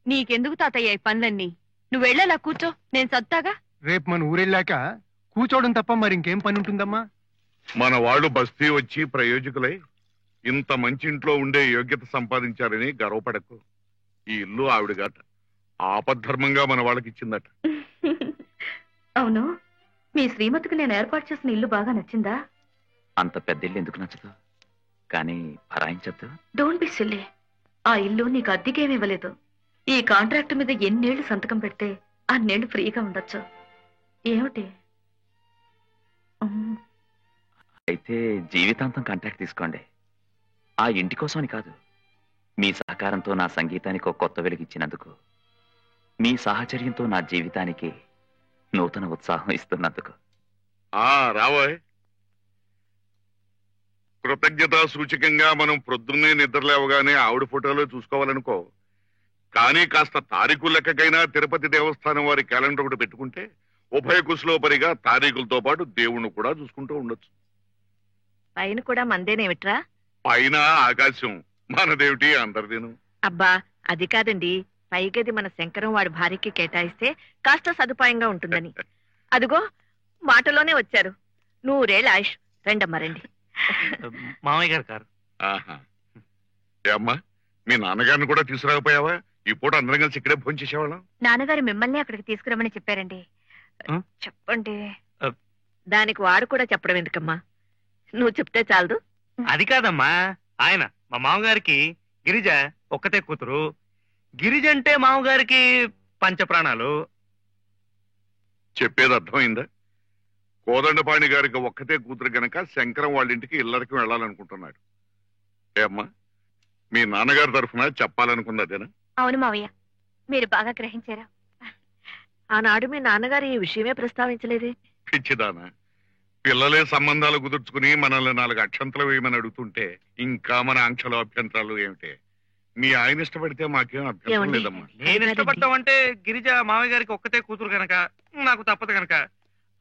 నీకెందుకు తాతయ్య ఈ పనులన్నీ? నువ్వు వెళ్ళేలా కూర్చో, నేను సత్తాగా. రేపు మన ఊరెళ్ళాక కూర్చోవడం తప్ప మరి ఇంకేం పని ఉంటుందమ్మా? మన వాళ్ళు బస్తీ వచ్చి ప్రయోజకులై ఇంత మంచి ఇంట్లో ఉండే యోగ్యత సంపాదించారని గర్వపడకు. ఈ ఇల్లు ఆవిడగాట ఆపద్ధర్మంగా మన వాళ్ళకి ఇచ్చిందట. అవును, మీ శ్రీమతికి నేను ఏర్పాటు చేసిన ఇల్లు బాగా నచ్చిందా? అంత పెద్ద ఇల్లు ఎందుకు నచ్చదు, కానీ భరాయించద్దు. Don't be silly. ఆ ఇల్లు నీకు అద్దెకేమి ఇవ్వలేదు. ఈ కాంట్రాక్ట్ మీద ఎన్నేళ్లు సంతకం పెడితే అన్నేళ్లు ఫ్రీగా ఉండొచ్చు. ఏమిటి? అయితే జీవితాంతం కాంట్రాక్ట్ తీసుకోండి. ఆ ఇంటి కోసమని కాదు, మీ సహకారంతో నా సంగీతానికి ఒక కొత్త వెలుగిచ్చినందుకు, మీ సాహచర్యంతో నా జీవితానికి నూతన ఉత్సాహం ఇస్తున్నందుకు. రావోయ్. కృతజ్ఞతా సూచకంగా మనం ప్రొద్దున్నే నిద్రలేవగానే ఆవిడ ఫోటోలో చూసుకోవాలనుకో. కానీ కాస్త తారీఖు లెక్కకైనా తిరుపతి దేవస్థానం వారి క్యాలెండర్ ఒకటి పెట్టుకుంటే ఉభయ కుశలోపరిగా తారీఖులతో పాటు దేవుణ్ణి కూడా చూసుకుంటూ ఉండొచ్చు. పైన కూడా మందేనేమిట్రా? పైన ఆకాశం మనదేమిటి, అందరిదేను. అబ్బా అది కాదండి, పైగది మన శంకరం వాడి భార్యకి కేటాయిస్తే కాస్త సదుపాయంగా ఉంటుందని. అదిగో మాటలోనే వచ్చారు. 100 ఏళ్ల ఆయుష్. రండమ్మా రండి. మామయ్య గారు కారు. అమ్మా, మీ నాన్నగారిని కూడా తీసుకురాకపోయావా? ఈ పూట అందరం కలిసి ఇక్కడే భోజనం చేసేవాళ్ళం. నాన్నగారు మిమ్మల్ని అక్కడికి తీసుకురమని చెప్పారండి. చెప్పండి. దానికి వాడు కూడా చెప్పడం ఎందుకమ్మా, నువ్వు చెప్తే చాలదు. అది కాదమ్మా, ఆయన మా మామగారికి గిరిజ ఒక్కతే కూతురు. గిరిజ అంటే మామగారికి పంచప్రాణాలు. చెప్పేది అర్థమైందా? కోదండపాణి గారికి ఒక్కతే కూతురు గనక శంకరం వాళ్ళ ఇంటికి ఇల్లరికి వెళ్ళాలనుకుంటున్నాడు. అమ్మా, మీ నాన్నగారి తరఫున చెప్పాలనుకున్నదేనా? అవును మావయ్య, మీరు బాగా గ్రహించారా. ఆనాడు మీ నాన్నగారు ఈ విషయమే ప్రస్తావించలేదే. పిచ్చిదానా, పిల్లలే సంబంధాలు కుదుర్చుకుని మనల్ని 4 అక్షంతలు వేయమని అడుగుతుంటే ఇంకా మన ఆంక్షలు అభ్యంతరాలు ఏమిటి? మీ ఆయన ఇష్టపడితే మాకేం అభ్యంతరం లేదమ్మా. నేను ఇష్టపడతామంటే గిరిజ మామయ్య గారికి ఒక్కతే కూతురు గనక నాకు తప్పదు గనక,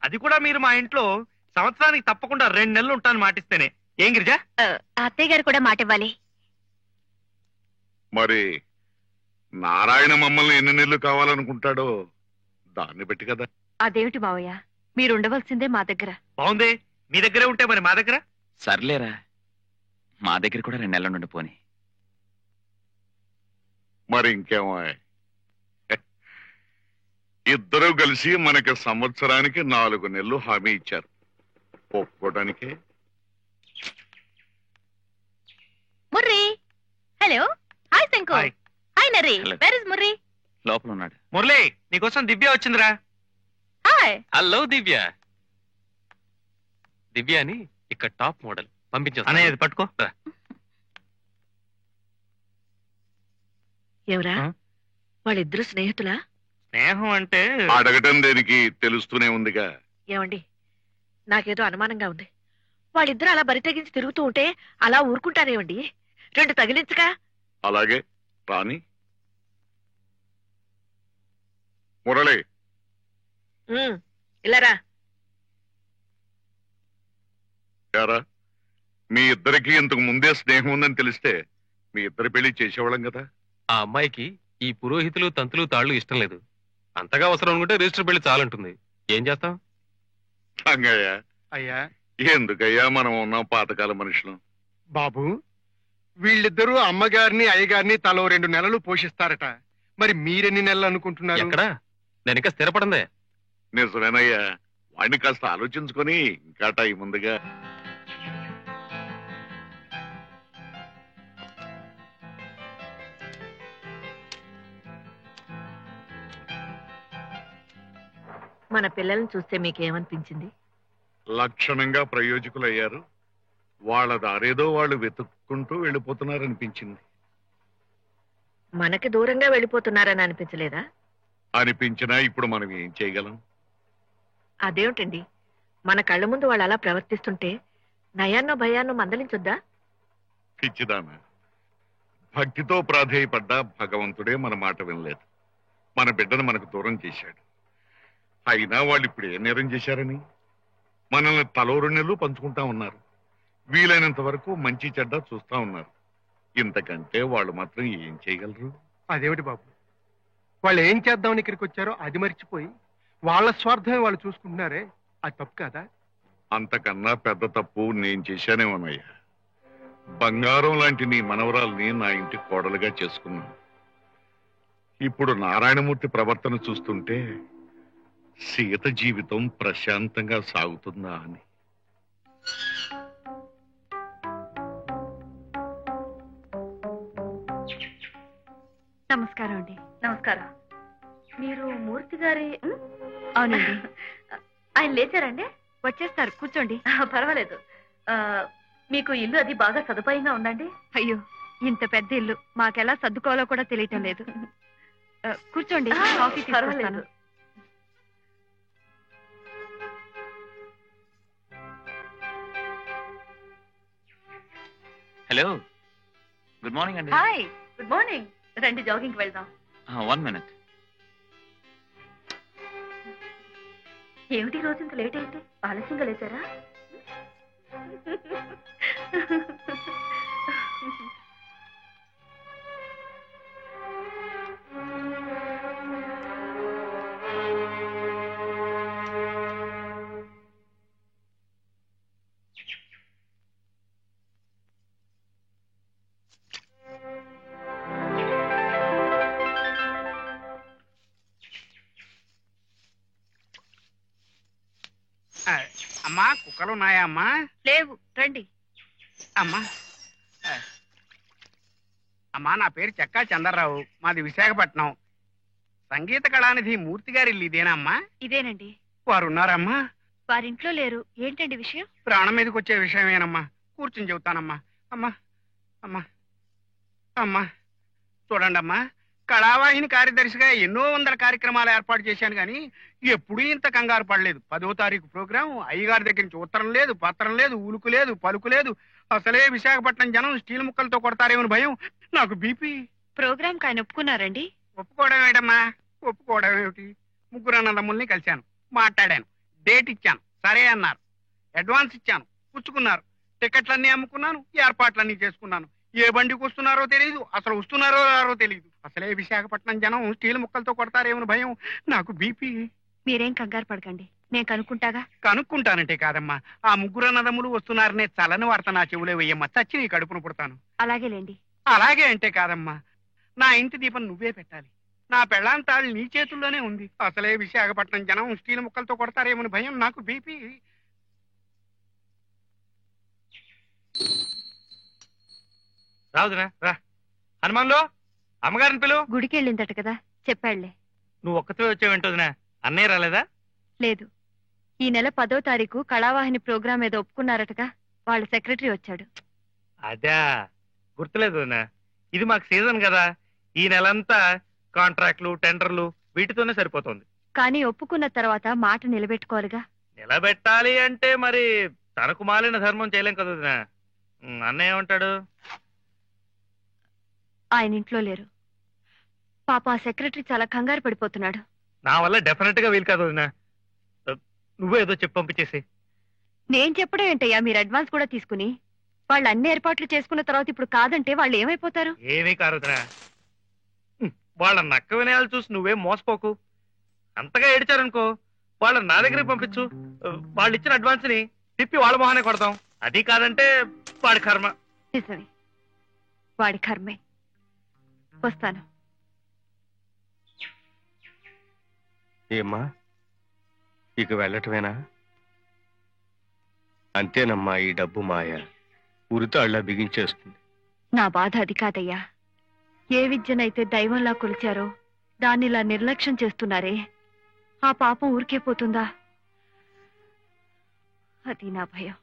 అది కూడా మీరు మా ఇంట్లో సంవత్సరానికి తప్పకుండా 2 నెలలు ఉంటాను మాటిస్తేనే. ఏం గిరిజ? అత్తయ్య గారు కూడా మాట ఇవ్వాలి. మరి నారాయణ మమ్మల్ని ఎన్ని నెలలు కావాలనుకుంటాడో దాన్ని బట్టి కదా. అదేమిటి మావయ్య, మీరు ఉండవలసిందే మా దగ్గర. బాగుంది, మీ దగ్గరే ఉంటే మరి మా దగ్గర. సర్లేరా, మా దగ్గర కూడా 2 నెలల నుండి పోని. మరి ఇంకేమో, ఇద్దరూ కలిసి మనకి సంవత్సరానికి 4 నెలలు హామీ ఇచ్చారు. ఒప్పుకోవడానికి Murri. Hello, hi Shanku. Hi Narri. Where is Murri? లోపల ఉన్నాడు. మురళి, నీకోసం దివ్య వచ్చిందిరా. హాయ్. హలో దివ్య. దివ్య అని ఇక్కడ టాప్ మోడల్ పంపించా. అనేది పట్టుకో. ఎవరా? వాళ్ళిద్దరు స్నేహితులా? స్నేహం అంటే అడగటం దేనికి, తెలుస్తూనే ఉందిగా. ఏమండి, నాకేదో అనుమానంగా ఉంది. వాళ్ళిద్దరు అలా బరి తెగించి తిరుగుతూ ఉంటే అలా ఊరుకుంటారేమండి? 2 తగిలించగా. అలాగే రాని. మురళి, ఇలారా. యారా, మీ ఇద్దరికి ఇంతకు ముందే స్నేహం ఉందని తెలిస్తే మీ ఇద్దరి పెళ్లి చేసేవాళ్ళం కదా. ఆ అమ్మాయికి ఈ పురోహితులు తంతులు తాళ్లు ఇష్టం లేదు. అంతగా అవసరం అనుకుంటే రిజిస్టర్ పెళ్లి చాలంటుంది. ఏం చేస్తాం? రంగయ్య, అయ్యా. ఎందుకయ్యా మనం ఉన్నాం పాతకాల మనుషులం. బాబు, వీళ్ళిద్దరూ అమ్మగారిని అయ్యగారిని తలో 2 నెలలు పోషిస్తారట. మరి మీరెన్ని నెలలు అనుకుంటున్నారు? ఎక్కడా, నేను ఇంకా స్థిరపడందే. నిజమేనయ్యా, వాడిని కాస్త ఆలోచించుకొని ఇంకా టైం ఉందిగా. మన పిల్లల్ని చూస్తే మీకేమనిపించింది? లక్షణంగా ప్రయోజకులయ్యారు. వాళ్ళ దారేదో వాళ్ళు వెతుక్కుంటూ వెళ్ళిపోతున్నారనిపించింది. మనకి దూరంగా వెళ్ళిపోతున్నారని అనిపించలేదా? అనిపించినా ఇప్పుడు మనం ఏం చేయగలం? అదేమిటండి, మన కళ్ళ ముందు వాళ్ళు అలా ప్రవర్తిస్తుంటే నయాన్నో భయాన్నో మందలించొద్దా? పిచ్చిదానా, భక్తితో ప్రాధేయపడ్డా భగవంతుడే మన మాట వినలేదు. మన బిడ్డను మనకు దూరం చేశాడు. అయినా వాళ్ళు ఇప్పుడు ఏ నేరం చేశారని మనల్ని తలో 2 నెలలు పంచుకుంటా ఉన్నారు. వీలైనంత వరకు మంచి చెడ్డ చూస్తా ఉన్నారు. ఇంతకంటే వాళ్ళు మాత్రం ఏం చేయగలరు? అదేమిటి బాబు, వాళ్ళు ఏం చేద్దామని ఇక్కడికి వచ్చారో అది మర్చిపోయి వాళ్ళ స్వార్థమే వాళ్ళు చూసుకుంటున్నారే, అది తప్పు కదా? అంతకన్నా పెద్ద తప్పు నేను చేశానేమోనయ్యా. బంగారం లాంటి నీ మనవరాల్ని నా ఇంటి కోడలుగా చేసుకున్నాను. ఇప్పుడు నారాయణమూర్తి ప్రవర్తన చూస్తుంటే సీత జీవితం ప్రశాంతంగా సాగుతుందా అని. నమస్కారం అండి. నమస్కారం. మీరు మూర్తి గారి అవునండి. ఆయన లేచారండి? వచ్చేస్తారు, కూర్చోండి. పర్వాలేదు. మీకు ఇల్లు అది బాగా సదుపాయంగా ఉందండి? అయ్యో, ఇంత పెద్ద ఇల్లు మాకెలా సర్దుకోవాలో కూడా తెలియటం లేదు. కూర్చోండి, కాఫీ తీసుకొస్తాను. హలో, గుడ్ మార్నింగ్ అండి. Hi, good morning. రండి, జాగింగ్కి వెళ్దాం. 1 minute. ఏమిటి రోజు ఇంత లేట్ ఏంటి? ఆలస్యంగా లేచారా? అమ్మా, కుక్కలు ఉన్నాయా అమ్మా? లేవు, రండి. అమ్మా అమ్మా, నా పేరు చెక్కా చంద్రరావు, మాది విశాఖపట్నం. సంగీత కళానిధి మూర్తి గారి ఇల్లు ఇదేనా అమ్మా? ఇదేనండి. వారు ఉన్నారమ్మా? వారింట్లో లేరు. ఏంటండి విషయం? ప్రాణం మీదకి వచ్చే విషయమేనమ్మా. కూర్చుని చెబుతానమ్మా. అమ్మా అమ్మా అమ్మా చూడండి అమ్మా, కళావాహిని కార్యదర్శిగా ఎన్నో వందల కార్యక్రమాలు ఏర్పాటు చేశాను కానీ ఎప్పుడూ ఇంత కంగారు పడలేదు. 10వ తారీఖు ప్రోగ్రాం, అయ్యగారి దగ్గర నుంచి ఉత్తరం లేదు, పత్రం లేదు, ఉలుకు లేదు, పలుకు లేదు. అసలే విశాఖపట్నం జనం స్టీల్ ముక్కలతో కొడతారేమని భయం. నాకు బీపీ. ప్రోగ్రామ్ ఆయన ఒప్పుకున్నారండి? ఒప్పుకోవడం ఏమిటమ్మా? ఒప్పుకోవడం ఏమిటి? 3 అన్నదమ్ముల్ని కలిశాను, మాట్లాడాను, డేట్ ఇచ్చాను, సరే అన్నారు. అడ్వాన్స్ ఇచ్చాను, పుచ్చుకున్నారు. టికెట్లన్నీ అమ్ముకున్నాను, ఏర్పాట్లన్నీ చేసుకున్నాను. ఏ బండికి వస్తున్నారో తెలియదు, అసలు వస్తున్నారో రారో తెలియదు. అసలే విశాఖపట్నం జనం స్టీల్ ముక్కలతో కొడతారేమని భయం. నాకు బీపీ. మీరేం కంగారు పడకండి, నేను కనుక్కుంటాగా. కనుక్కుంటానంటే కాదమ్మా, ఆ 3 అన్నదమ్ములు వస్తున్నారనే చల్లని వార్త నా చెవులే వెయ్యమ్మా, చచ్చి నీ కడుపును పుడతాను. అలాగేలేండి. అలాగే అంటే కాదమ్మా, నా ఇంటి దీపం నువ్వే పెట్టాలి. నా పెళ్ళాం తాళి నీ చేతుల్లోనే ఉంది. అసలే విశాఖపట్నం జనం స్టీల్ ముక్కలతో కొడతారేమని భయం. నాకు బీపీ. రావుదురా రా. హనుమాన్లో అమ్మగారిని పిలు. గుడికి వెళ్ళిందట కదా, చెప్పాళ్లే. నువ్వు ఒక్కతో వచ్చావేంటోదినా? అన్నయ్య రాలేదా? లేదు, ఈ నెల 10వ తారీఖు కళావాహిని ప్రోగ్రాం ఏదో ఒప్పుకున్నారటగా, వాళ్ళ సెక్రటరీ వచ్చాడు. అదా, గుర్తులేదు వదినా. ఇది మాకు సీజన్ కదా, ఈ నెలంతా కాంట్రాక్ట్లు, టెండర్లు వీటితోనే సరిపోతుంది. కానీ ఒప్పుకున్న తర్వాత మాట నిలబెట్టుకోవాలిగా. నిలబెట్టాలి అంటే మరి తనకు మాలిన ధర్మం చేయలేం కదా వదినా. అన్నయ్య ఏమంటాడు? ఆయన ఇంట్లో లేరు. పాప ఆ సెక్రటరీ చాలా కంగారు పడిపోతున్నాడు. నా వల్ల డెఫినెట్ గా వీలు కాదు వదినా. నువ్వే ఏదో చెప్పి పంపించేసి. నేను చెప్పడం ఏంటయ్యా, మీరు అడ్వాన్స్ కూడా తీసుకుని వాళ్ళు అన్ని ఏర్పాట్లు చేసుకున్న తర్వాత ఇప్పుడు కాదంటే వాళ్ళు ఏమైపోతారు? ఏమీ కారు వదినా. వాళ్ళ నక్క వినయాలు చూసి నువ్వేం మోసపోకు. అంతగా ఏడిచారనుకో, వాళ్ళని నా దగ్గరికి పంపించు. వాళ్ళు ఇచ్చిన అడ్వాన్స్ ని తిప్పి వాళ్ళ మొహానే కొడతాం. అది కాదంటే వాడి కర్మ. నిజమే, వాడి కర్మే. వస్తాను. ఏమ్మా, ఇక వెళ్ళటమేనా? అంతేనమ్మా, ఈ డబ్బు మాయ ఉరితాళ్లా బిగించేస్తుంది. నా బాధ అది కాదయ్యా. ఏ విద్యనైతే దైవంలా కొలిచారో దాన్నిలా నిర్లక్ష్యం చేస్తున్నారే, ఆ పాపం ఊరికే పోతుందా? అది నా భయం.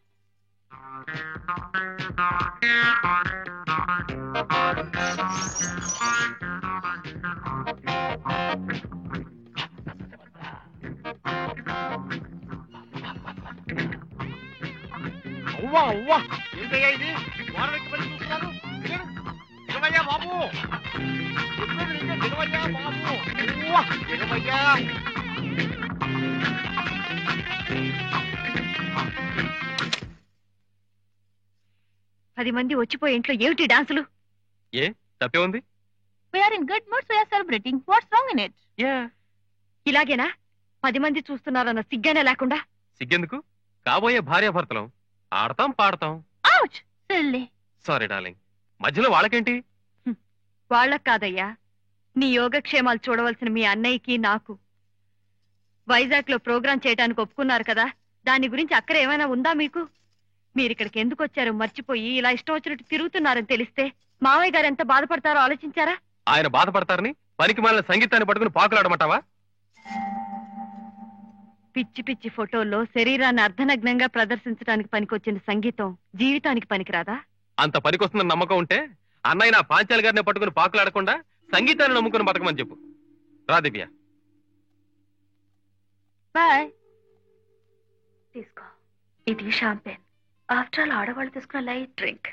అవ్వా అవ్వా, ఏంటయ్యా ఇది? గోడకి పడి చూస్తున్నారు. దిగవయ్యా బాబు, దిగవయ్యా బాబు, దిగవయ్యా. 10 మంది వచ్చిపోయి ఇంట్లో ఏమిటి డాన్సులు? ఏ తప్పే ఉంది? We are in good mood, so we are celebrating. What's wrong in it? ఇలాగేనా 10 మంది చూస్తున్నారన్న సిగ్గనే లేకుండా? సిగ్గెందుకు? కాబోయే భార్యాభర్తలం, ఆడతాం పాడతాం. Ouch! Silly. సారీ డార్లింగ్, మధ్యలో వాళ్ళకేంటి? వాళ్ళకి కాదయ్యా, నీ యోగక్షేమాలు చూడవలసిన మీ అన్నయ్యకి నాకు. వైజాగ్ లో ప్రోగ్రాం చేయడానికి ఒప్పుకున్నారు కదా, దాని గురించి అక్కర ఏమైనా ఉందా మీకు? మీరిక్కడికి ఎందుకు వచ్చారో మర్చిపోయి ఇలా ఇష్టం వచ్చినట్టు తిరుగుతున్నారని తెలిస్తే మావయ్య గారు ఎంత బాధపడతారో ఆలోచించారా? ఆయన బాధపడతారని పనికి మాలిన సంగీతాన్ని పట్టుకుని పాకులాడమంటావా? పిచ్చి పిచ్చి ఫోటోల్లో శరీరాన్ని అర్ధనగ్నంగా ప్రదర్శించడానికి పనికొచ్చిన సంగీతం జీవితానికి పనికిరాదా? అంత పనికొస్తుందని నమ్మకం ఉంటే అన్నయ్య నా పాంచాలి గారిని పట్టుకుని పాకులాడకుండా సంగీతాన్ని నమ్ముకుని బతకమని చెప్పు. రా దివ్య. బాయ్. తీసుకో, ఇది షాంపెన్. ఆఫ్టర్ ఆల్ ఆడవాళ్ళు తీసుకున్న లైట్ డ్రింక్.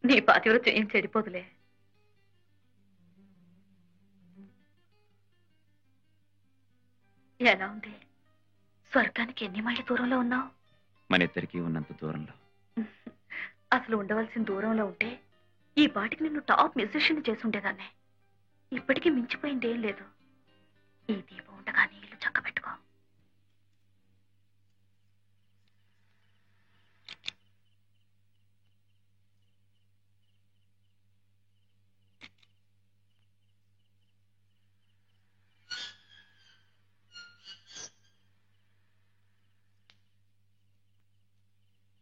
నీ పాతివ్రత్యం ఏం చెడిపోదులే. ఎలా ఉంది? స్వర్గానికి ఎన్ని మైళ్ళ దూరంలో ఉన్నావు? మన ఇద్దరికి ఉన్నంత దూరంలో. అసలు ఉండవలసిన దూరంలో ఉంటే ఈ పాటికి నిన్ను టాప్ మ్యూజిషియన్ చేసి ఉండేదాన్ని. ఇప్పటికీ మించిపోయింది ఏం లేదు. ఈ దీపం ఉండగానే ఇల్లు చక్కబెట్టుకో.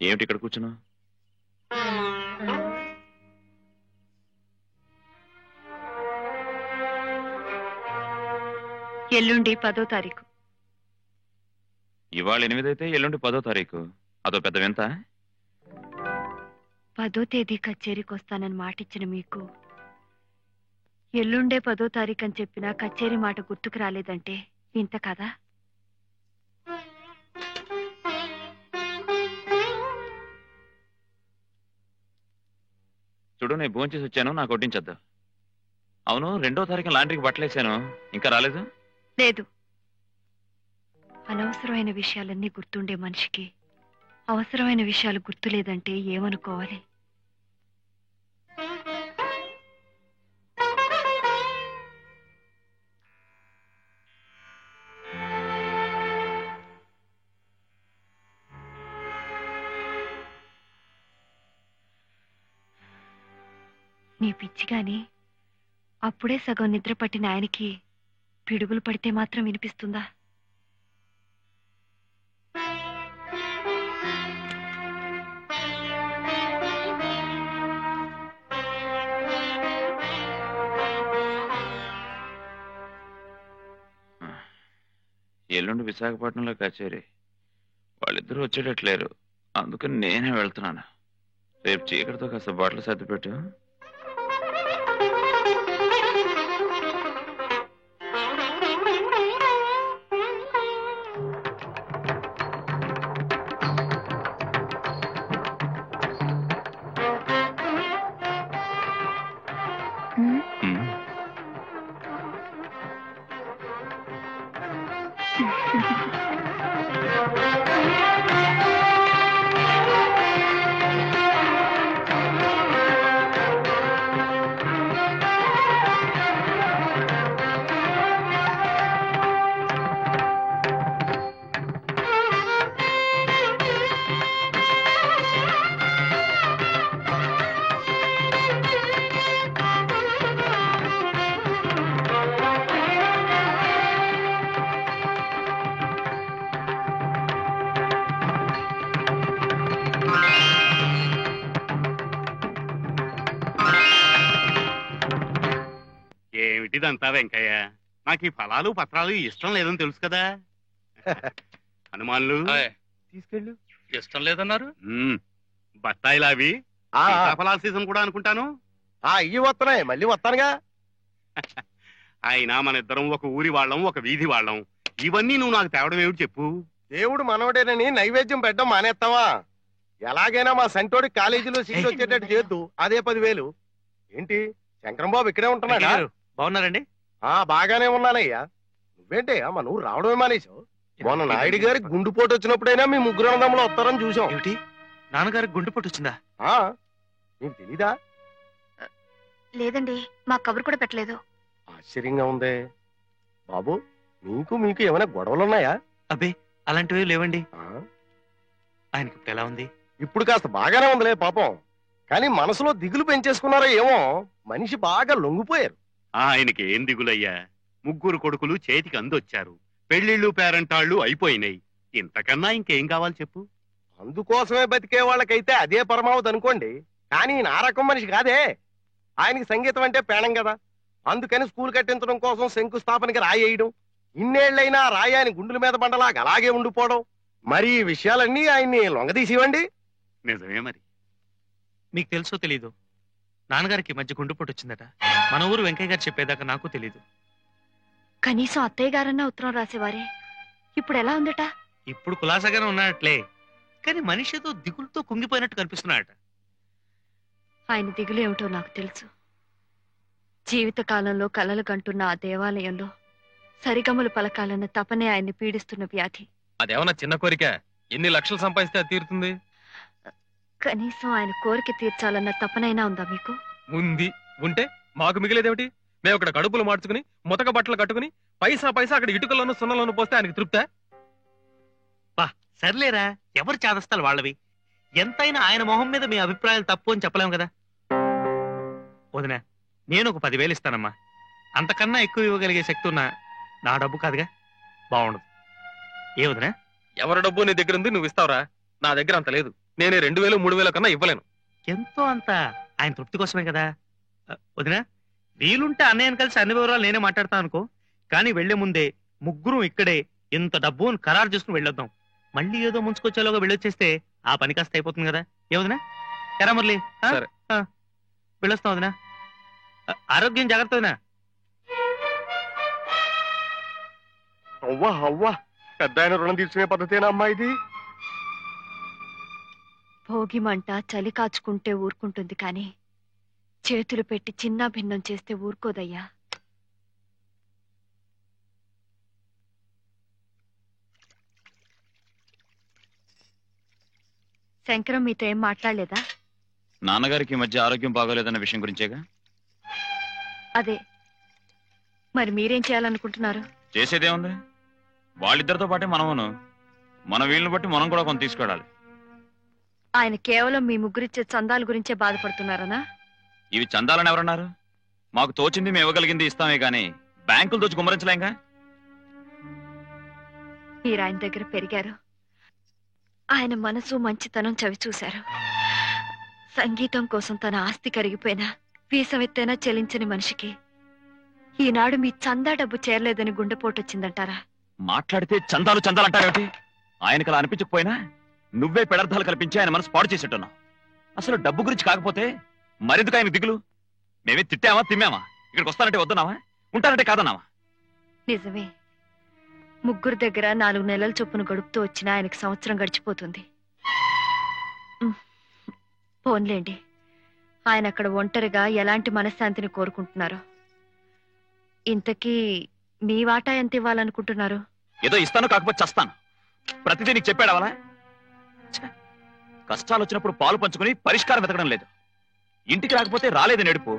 ఏమిటి ఇక్కడ కూర్చున్నావు? ఎల్లుండి 10వ తారీఖు. ఇవాళ 8 అయితే ఎల్లుండి 10వ తారీఖు. అదో పెద్ద వింత. 10వ తేదీ కచేరీకి వస్తానని మాటిచ్చిన మీకు ఎల్లుండే 10వ తారీఖు అని చెప్పినా కచేరీ మాట గుర్తుకు రాలేదంటే వింత కదా? చూడు, నేను భోంచేసి వచ్చాను, నాకు వడ్డించొద్దు. అవును, 2వ తారీఖు లాండ్రీకి బట్టలేసాను, ఇంకా రాలేదు? లేదు. అనవసరమైన విషయాలన్నీ గుర్తుండే మనిషికి అవసరమైన విషయాలు గుర్తులేదంటే ఏమనుకోవాలి? నీ పిచ్చి గాని అప్పుడే సగం నిద్ర పట్టిన ఆయనకి పిడుగులు పడితే మాత్రం వినిపిస్తుందా? ఎల్లుండి విశాఖపట్నంలో కచేరీ. వాళ్ళిద్దరూ వచ్చేటట్లేరు, అందుకని నేనే వెళ్తున్నాను. రేపు చీకటితో కాస్త బట్టలు సర్దిపెట్టు. ఏమిటిదంతా వెంకయ్య? నాకు ఈ ఫలాలు పత్రాలు ఇష్టం లేదని తెలుసు కదా. హనుమాన్లు తీసుకెళ్ళు. ఇష్టం లేదన్నారు. బత్తాయిలు అవి ఫలాల సీజన్ కూడా అనుకుంటాను. ఇవి వస్తున్నాయి, మళ్ళీ వస్తానుగా. అయినా మన ఇద్దరం ఒక ఊరి వాళ్ళం, ఒక వీధి వాళ్ళం. ఇవన్నీ నువ్వు నాకు తేవడం ఏమిటి చెప్పు? దేవుడు మనవడేనని నైవేద్యం పెట్టడం మానేస్తావా? ఎలాగైనా మా సంటోడి కాలేజీలో సీట్ వచ్చేటట్టు చేద్దు. అదే 10,000. ఏంటి శంకరం బాబు ఇక్కడే ఉంటున్నాడా? బాగున్నారండి? బాగానే ఉన్నానయ్యా. నువ్వేంటి మన ఊరు రావడమే మానేశావు? మొన్న నాయుడు గారి గుండుపోటు వచ్చినప్పుడైనా మీ ముగ్గురు అన్నదమ్ములు వస్తారని చూసాం. ఏమిటి, నాన్నగారికి గుండెపోటు వచ్చిందా? నీకు తెలీదా? లేదండి, మా కబురు కూడా పెట్టలేదు. ఆశ్చర్యంగా ఉందే. బాబు, మీకు ఏమైనా గొడవలున్నాయా? అబ్బే అలాంటివి లేవండి. ఆ? ఆయనకి ఇప్పుడు ఎలా ఉంది? ఇప్పుడు కాస్త బాగానే ఉందిలే పాపం. కానీ మనసులో దిగులు పెంచేసుకున్నారో ఏమో, మనిషి బాగా లొంగిపోయారు. ఆయనకి ఏం దిగులయ్యా, 3 కొడుకులు చేతికి అందొచ్చారు, పెళ్లిళ్ళు పేరంటాళ్ళు అయిపోయినాయి. ఇంతకన్నా ఇంకేం కావాలి చెప్పు? అందుకోసమే బతికే వాళ్ళకైతే అదే పరమావధి అనుకోండి. కానీ నా రకం మనిషి కాదే. ఆయనకి సంగీతం అంటే పేణం కదా. అందుకని స్కూల్ కట్టించడం కోసం శంకుస్థాపనకి రాయేయడం, ఇన్నేళ్లైనా రాయి ఆయన గుండెల మీద బండలాగా అలాగే ఉండిపోవడం, మరి ఈ విషయాలన్నీ ఆయన్ని లొంగదీసివ్వండి. నిజమే మరి. మీకు తెలుసో తెలీదు, నాన్నగారికి ఈ మధ్య గుండెపోటు వచ్చిందట. మన ఊరు వెంకయ్య గారు చెప్పేదాకా నాకు తెలీదు. కనీసం అత్తయ్య గారన్నా ఉత్తరం రాసేవారే. ఇప్పుడు ఎలా ఉందట? ఇప్పుడు కులాసాగానే ఉన్నాడట్లే, కానీ మనిషి ఏదో దిగులతో కుంగిపోయినట్టు కనిపిస్తున్నాడట. ఆయన దిగులు ఏమిటో నాకు తెలుసు. జీవితకాలంలో కలలు కంటున్న ఆ దేవాలయంలో సరిగమలు పలకాలన్న తపనే ఆయన్ని పీడిస్తున్న వ్యాధి. అదేమన్నా చిన్న కోరిక? ఎన్ని లక్షలు సంపాదిస్తే అది తీరుతుంది? కనీసం ఆయన కోరిక తీర్చాలన్న తపనైనా ఉందా మీకు? ఉంది. ఉంటే మాకు మిగిలేదేమిటి? మేము అక్కడ కడుపులు మార్చుకుని ముతక బట్టలు కట్టుకుని పైసా అక్కడ ఇటుకల్లోనూ సున్నలోనూ పోస్తే ఆయనకి తృప్తా? సర్లేరా, ఎవరు చాదస్తాలు వాళ్ళవి. ఎంతైనా ఆయన మొహం మీద మీ అభిప్రాయాలు తప్పు అని చెప్పలేము కదా. వదినా, నేను ఒక 10,000 ఇస్తానమ్మా. అంతకన్నా ఎక్కువ ఇవ్వగలిగే శక్తి ఉన్నా నా డబ్బు కాదుగా, బాగుండదు. ఏ వదినా? ఎవరి డబ్బు నీ దగ్గర ఉంది, నువ్వు ఇస్తావురా? నా దగ్గర అంత లేదు. నేనే 2,000 3,000 కన్నా ఇవ్వలేను. ఎంతో అంత ఆయన తృప్తి కోసమే కదా. వదినా, వీలుంటే అన్నయ్యను కలిసి అన్ని వివరాలు నేనే మాట్లాడతాను అనుకో. కానీ వెళ్లే ముందే 3 ఇక్కడే ఇంత డబ్బు అని ఖరారు చేసుకుని వెళ్ళొద్దాం. మళ్ళీ ఏదో ముంచుకొచ్చేలోగా వెళ్ళొచ్చేస్తే ఆ పని కాస్త అయిపోతుంది కదా. ఏ వదినా? ఎరా మురళి, సరే. వెళ్ళొస్తాం వదినా. ఆరోగ్యం జాగ్రత్త వదినా. అవ్వా పెద్ద ఆయన రుణం తీర్చుకునే పద్ధతేనా అమ్మా ఇది? భోగి మంట చలి కాచుకుంటే ఊరుకుంటుంది కానీ చేతులు పెట్టి చిన్న భిన్నం చేస్తే ఊరుకోదయ్యా. శంకరం మీతో ఏం మాట్లాడలేదా? నాన్నగారికి ఈ మధ్య ఆరోగ్యం బాగోలేదన్న విషయం గురించేగా. అదే, మరి మీరేం చేయాలనుకుంటున్నారు? చేసేదేముంది, వాళ్ళిద్దరితో పాటే మనమును. మన వీళ్ళని బట్టి మనం కూడా కొంత తీసుకోవాలి. ఆయన కేవలం మీ ముగ్గురిచ్చే చందాల గురించే బాధపడుతున్నారనా? ఇవి చందాలని ఎవరన్నారు? మాకు తోచింది మేము ఇవ్వగలిగింది ఇస్తామే గానీ బ్యాంకులు దోచి గుమ్మరించలేంగా. మీరు ఆయన దగ్గర పెరిగారు, ఆయన మనసు మంచితనం చవి చూశారు. సంగీతం కోసం తన ఆస్తి కరిగిపోయినా వీసమెత్తైనా చెల్లించని మనిషికి ఈనాడు మీ చందా డబ్బు చేరలేదని గుండెపోటు వచ్చిందంటారా? మాట్లాడితే చందాలు అంటారేమిటి? ఆయనకు అలా అనిపించకపోయినా నువ్వే పెడర్థాలు కల్పించి ఆయన మనసు పాడు చేసేట్టున్నావు. అసలు డబ్బు గురించి కాకపోతే మరెందుకు ఆయన దిగులు? మేమే తిట్టామా తిమ్మామా? ఇక్కడికి వస్తానంటే వద్దున్నావా? ఉంటానంటే కాదన్నావా? నిజమే, ముగ్గురు దగ్గర 4 నెలల చొప్పున గడుపుతూ వచ్చిన ఆయనకి సంవత్సరం గడిచిపోతుంది. పోన్లేండి, ఆయన అక్కడ ఒంటరిగా ఎలాంటి మనశ్శాంతిని కోరుకుంటున్నారు. ఇంతకీ మీ వాటా ఎంత ఇవ్వాలనుకుంటున్నారు? ఏదో ఇస్తాను, కాకపోతే చస్తాను. ప్రతిదీ నీకు చెప్పాడవలా? కష్టాలు వచ్చినప్పుడు పాలు పంచుకుని పరిష్కారం వెతకడం లేదు. ఇంటికి రాకపోతే రాలేదని నడుపు,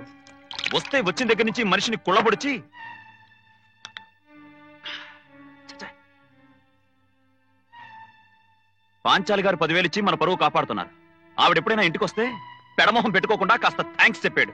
వస్తే వచ్చిన దగ్గర నుంచి మనిషిని కుళ్ళబొడిచి పాంచాలి గారు 10,000 ఇచ్చి మన పరువు కాపాడుతున్నారు. ఆవిడెప్పుడైనా ఇంటికి వస్తే పెడమొహం పెట్టుకోకుండా కాస్త థ్యాంక్స్ చెప్పాడు.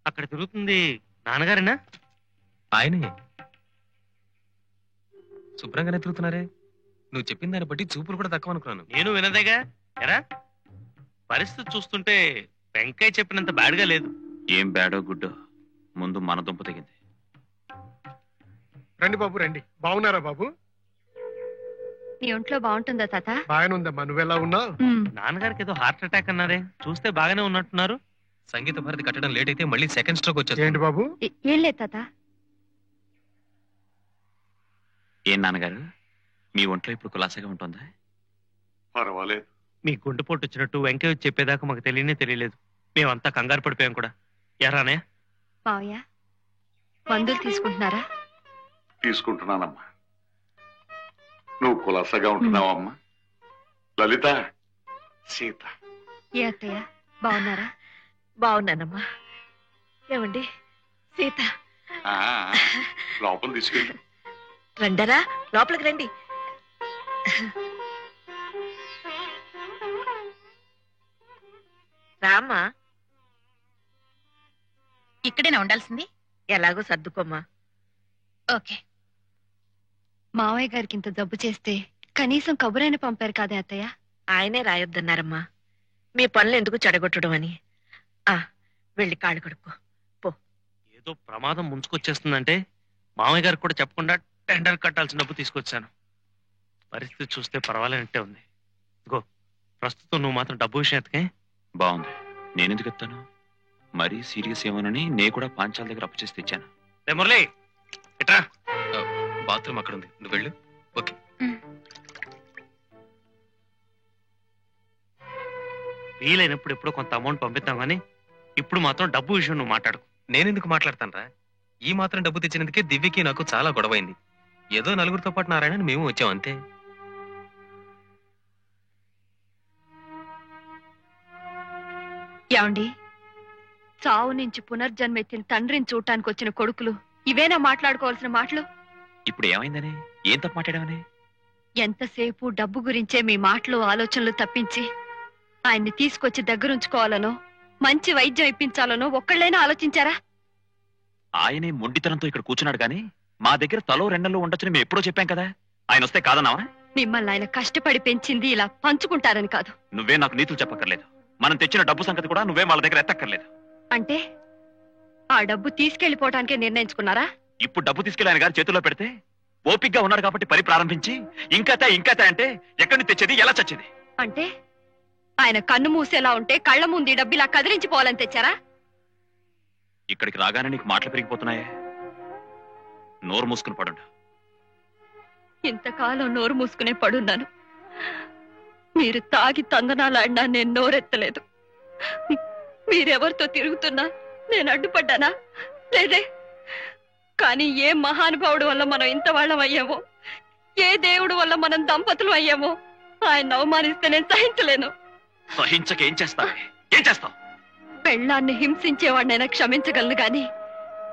అక్కడ తిరుగుతుంది నాన్నగారేనా? ఆయనే. శుభ్రంగానే తిరుగుతున్నారే. నువ్వు చెప్పిన దాన్ని బట్టి చూపులు కూడా తక్కువ అనుకున్నాను. నేను వినదేగా. ఎరా, పరిస్థితి చూస్తుంటే వెంకయ్య చెప్పినంత బ్యాడ్గా లేదు. ఏం బ్యాడో గుడ్డో ముందు మన దుంప తెగింది. రండి బాబు రండి. బాగున్నారా బాబు? నీ ఒంట్లో బాగుంటుందా తాత? బాగానే ఉందమ్మా, నువ్వెలా ఉన్నావు? నాన్నగారికి ఏదో హార్ట్ అటాక్ అన్నారే, చూస్తే బాగానే ఉన్నట్టున్నారు. సంగీత భారతి కట్టడం లేట్ అయితే మళ్ళీ సెకండ్ స్ట్రోక్ వచ్చేది. ఏంటి బాబు? ఏం లేదు తాత. ఏం నాన్నగారు, మీ ఒంట్లో ఇప్పుడు కులాసాగా ఉంటుందా? పర్వాలేదు. మీ గుండెపోటు వచ్చినట్టు వెంకయ్య చెప్పేదాకా మాకు తెలియలేదు. మేమంతా కంగారు పడిపోయాం కూడా. ఎరానే మావయ్య, మందులు తీసుకుంటున్నారా? తీసుకుంటున్నానమ్మా. నువ్వు కులాసగా ఉంటున్నావమ్మా. లలిత, సీత. ఏ అత్తయ్య, బాగున్నారా? బాగున్నానమ్మా. ఏమండి సీత, లోపల తీసుకెళ్ళి. రండరా, లోపలికి రండి. రామ్మా. ఇక్కడేనా ఉండాల్సింది? ఎలాగో సర్దుకోమ్మా. ఓకే. మావయ్య గారికి ఇంత జబ్బు చేస్తే కనీసం కబురైన పంపారు కాదే అత్తయ్య? ఆయనే రాయొద్దన్నారమ్మా, మీ పనులు ఎందుకు చెడగొట్టడం అని. వెళ్ళి కాళ్ళు కడుక్కో. ఏదో ప్రమాదం ముంచుకొచ్చేస్తుందంటే మామయ్య గారికి కూడా చెప్పకుండా టెండర్ కట్టాల్సిన డబ్బు తీసుకొచ్చాను. పరిస్థితి చూస్తే పర్వాలేనట్టే ఉంది. ఇదిగో ప్రస్తుతం నువ్వు మాత్రం డబ్బు విషయం ఎత్తకే. బాగుంది. నేనెందుకు ఎత్తాను? మరీ సీరియస్ ఏమోనని నేను కూడా పాంచాల దగ్గర అప్పు చేసి తెచ్చాను. మురళి, ఇట్రా. బాత్రూమ్ అక్కడ ఉంది, నువ్వు వెళ్ళు. ఓకే. వీలైనప్పుడు ఎప్పుడో కొంత అమౌంట్ పంపిద్దాం కానీ ఇప్పుడు మాత్రం డబ్బు విషయం నువ్వు మాట్లాడు. నేనెందుకు మాట్లాడతానరా? ఈ మాత్రం డబ్బు తెచ్చినందుకే దివ్యకి నాకు చాలా గొడవైంది. ఏదో నలుగురితో పాటు నారాయణ మేము వచ్చాం అంతే. ఏమండి, చావు నుంచి పునర్జన్మెత్తిన తండ్రిని చూడటానికి వచ్చిన కొడుకులు ఇవేనా మాట్లాడుకోవాల్సిన మాటలు? ఇప్పుడు ఏమైందని? ఏం తప్పు మాట్లాడామని? ఎంతసేపు డబ్బు గురించే మీ మాటలు ఆలోచనలు తప్పించి ఆయన్ని తీసుకొచ్చి దగ్గరుంచుకోవాలనో మంచి వైద్యం ఇప్పించాలనో ఒక్కళ్ళైనా ఆలోచించారా? ఆయనే మొండితనంతో ఇక్కడ కూర్చున్నాడు కానీ మా దగ్గర తలో రెండల్లో ఉండొచ్చని మేము ఎప్పుడో చెప్పాం కదా. ఆయన వస్తే కాదన్నావా? మిమ్మల్ని ఆయన కష్టపడి పెంచింది ఇలా పంచుకుంటారని కాదు. నువ్వే నాకు నీతులు చెప్పక్కర్లేదు. మనం తెచ్చిన డబ్బు సంగతి కూడా నువ్వే వాళ్ళ దగ్గర ఎత్తక్కర్లేదు. అంటే ఆ డబ్బు తీసుకెళ్లిపోవటానికే నిర్ణయించుకున్నారా? ఇప్పుడు డబ్బు తీసుకెళ్లి ఆయన గారి చేతుల్లో పెడితే ఓపిగ్గా ఉన్నాడు కాబట్టి పని ప్రారంభించి ఇంకతే అంటే ఎక్కడి నుంచి తెచ్చేది, ఎలా చచ్చేది? అంటే ఆయన కన్ను మూసేలా ఉంటే కళ్ళ ముందు ఈ డబ్బు ఇలా కదిలించిపోవాలని తెచ్చారా? ఇక్కడికి రాగానే నీకు మాటలు పెరిగిపోతున్నాయే. నోరు మూసుకుని పడుండు. ఇంతకాలం నోరు మూసుకునే పడున్నాను. మీరు తాగి తందనాలాడినా నేను నోరెత్తలేదు. మీరెవరితో తిరుగుతున్నా నేను అడ్డుపడ్డానా? లేదే. కానీ ఏ మహానుభావుడు వల్ల మనం ఇంత వాళ్ళం అయ్యామో, ఏ దేవుడు వల్ల మనం దంపతులు అయ్యామో ఆయన అవమానిస్తే నేను సహించలేను. సహించక ఏం చేస్తావు? ఏం చేస్తావు? పెళ్ళాన్ని హింసించేవాడినైనా క్షమించగలను గాని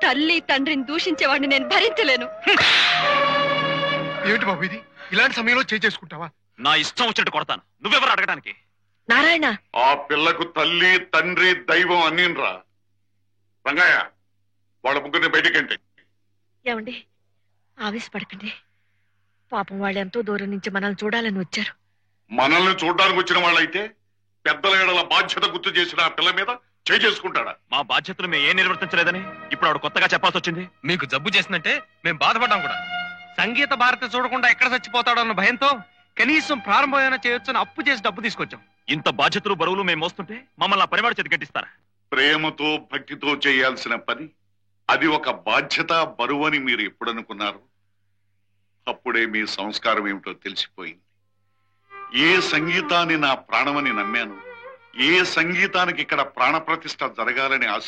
తల్లి తండ్రిని దూషించేవాడిని నేను భరించలేను. ఏమిటి బాబు ఇది? ఇలాంటి సమయంలో చేసుకుంటావా? నా ఇష్టం వచ్చినట్టు కొడతాను. నువ్వెవరు అడగడానికి? నారాయణ, ఆ పిల్లకు తల్లి, తండ్రి, దైవం అన్నీరా. రంగయ్య, వాళ్ళ ముగ్గురిని బయటికంటే. ఏమండి ఆవేశపడకండి. పాపం వాళ్ళు ఎంతో దూరం నుంచి మనల్ని చూడాలని వచ్చారు. మనల్ని చూడడానికి వచ్చిన వాళ్ళైతే పెద్దల ఏడల బాధ్యత గుర్తు చేసిన ఆ పిల్ల మీద చేసుకుంటాడా? మా బాధ్యతలు మేము ఏం నిర్వర్తించలేదని ఇప్పుడు ఆవిడ కొత్తగా చెప్పాల్సి వచ్చింది. మీకు జబ్బు చేసిందంటే మేము బాధపడ్డాం కూడా. సంగీత భారతి చూడకుండా ఎక్కడ చచ్చిపోతాడో అన్న భయంతో కనీసం ప్రారంభమైనా చేయొచ్చని అప్పు చేసి డబ్బు తీసుకొచ్చాం. ఇంత బాధ్యతలు బరువులు మేము మోస్తుంటే మమ్మల్ని ఆ పనివాడు చేతి కట్టిస్తారా? ప్రేమతో భక్తితో చేయాల్సిన పని అది ఒక బాధ్యత, బరువు అని మీరు ఎప్పుడనుకున్నారు? అప్పుడే మీ సంస్కారం ఏమిటో తెలిసిపోయింది. ఏ సంగీతాన్ని నా ప్రాణమని నమ్మాను, ఏ సంగీతానికి ఇక్కడ ప్రాణప్రతిష్ఠ జరగాలని ఆశ